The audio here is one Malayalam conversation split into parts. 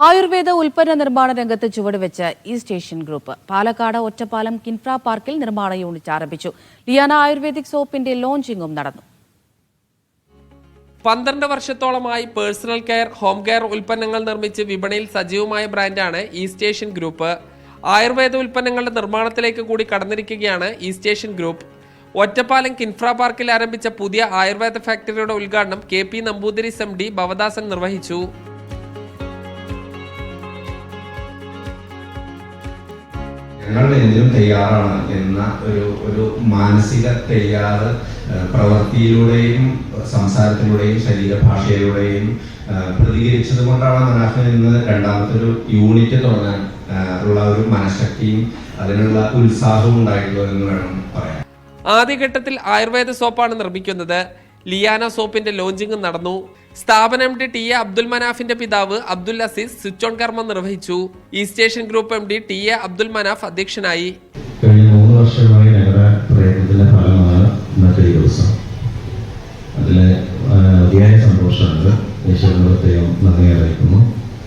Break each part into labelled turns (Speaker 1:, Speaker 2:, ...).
Speaker 1: ആയുർവേദ ഉൽപ്പന്ന നിർമ്മാണ രംഗത്ത് ചുവടുവെച്ച East Asian Group Palakkad Ottapalam Kinfra പാർക്കിൽ നിർമ്മാണ യൂണിറ്റ് ആരംഭിച്ചു. ലിയാന ആയുർവേദിക് സോപ്പിന്റെ ലോഞ്ചിംഗും നടന്നു.
Speaker 2: 12 വർഷത്തോളമായി പേഴ്സണൽ കെയർ, ഹോം കെയർ ഉൽപ്പന്നങ്ങൾ നിർമ്മിച്ച് വിപണിയിൽ സജീവമായ ബ്രാൻഡാണ് ഈസ്റ്റ് ഏഷ്യൻ ഗ്രൂപ്പ്. ആയുർവേദ ഉൽപ്പന്നങ്ങളുടെ നിർമ്മാണത്തിലേക്ക് കൂടി കടന്നിരിക്കുകയാണ് East Asian Group. Ottapalam Kinfra പാർക്കിൽ ആരംഭിച്ച പുതിയ ആയുർവേദ ഫാക്ടറിയുടെ ഉദ്ഘാടനം KP നമ്പൂതിരി MD ഭവദാസൻ നിർവഹിച്ചു.
Speaker 3: ഞങ്ങൾ എന്തിനും തയ്യാറാണ് എന്ന ഒരു മാനസിക തയ്യാറ് പ്രവൃത്തിയിലൂടെയും സംസാരത്തിലൂടെയും ശരീരഭാഷയിലൂടെയും പ്രതികരിച്ചത് കൊണ്ടാണ് മനാഫിന് ഇന്ന് രണ്ടാമത്തെ ഒരു യൂണിറ്റ് തുടങ്ങാൻ ഉള്ള ഒരു മനഃശക്തിയും അതിനുള്ള ഉത്സാഹവും ഉണ്ടായിട്ടുള്ളത് എന്ന് വേണം പറയാൻ.
Speaker 2: ആദ്യഘട്ടത്തിൽ ആയുർവേദ സോപ്പാണ് നിർമ്മിക്കുന്നത്. ലിയാന സോപ്പിന്റെ ലോഞ്ചിംഗ് നടന്നു. സ്ഥാപന MD TA അബ്ദുൽ മനാഫിന്റെ പിതാവ് അബ്ദുൽ അസീസ് സ്വിച്ച് ഓൺ കർമ്മം നിർവഹിച്ചു. East Asian group MD TA Abdul Manaf അധ്യക്ഷനായി.
Speaker 4: കഴിഞ്ഞ 3 വർഷമായി ഞങ്ങളുടെ പ്രയത്നത്തിന്റെ ഫലമാണ് ഇന്നത്തെ ഈ ദിവസം. അതിലെ അതിയായ സന്തോഷമുണ്ട്. ഈശ്വരന് പ്രത്യേകം നന്ദി അറിയിക്കുന്നു.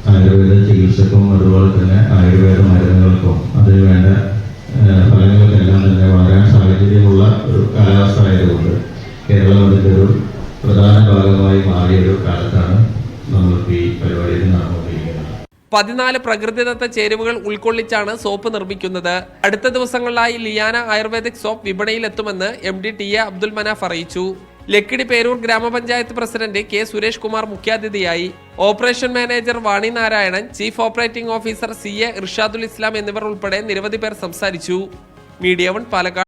Speaker 4: ആയുർവേദ ചികിത്സക്കും അതുപോലെ തന്നെ ആയുർവേദ മരുന്നുകൾക്കും അതിന് വേണ്ട ഫലങ്ങൾക്കെല്ലാം തന്നെ വളരാൻ സാഹചര്യമുള്ള ഒരു കാലാവസ്ഥ ആയതുകൊണ്ട് കേരളം അതിൻ്റെ ഒരു പ്രധാന ഭാഗമായി മാറിയ ഒരു കാലത്താണ് നമ്മൾക്ക് ഈ പരിപാടിയിൽ നടന്നുകൊണ്ടിരിക്കുന്നത്.
Speaker 2: 14 പ്രകൃതിദത്ത ചേരുവകൾ ഉൾക്കൊള്ളിച്ചാണ് സോപ്പ് നിർമ്മിക്കുന്നത്. അടുത്ത ദിവസങ്ങളിലായി ലിയാന ആയുർവേദിക് സോപ്പ് വിപണിയിൽ എത്തുമെന്ന് MD TA അബ്ദുൽ മനാഫ് അറിയിച്ചു. ലക്കിടി പേരൂർ ഗ്രാമപഞ്ചായത്ത് പ്രസിഡന്റ് K സുരേഷ് കുമാർ മുഖ്യാതിഥിയായി. Operation manager Vani Narayanan, chief operating officer CA Irshadul Islam എന്നിവർ ഉൾപ്പെടെ നിരവധി പേർ സംസാരിച്ചു. മീഡിയ 1 പാലക്കാട്.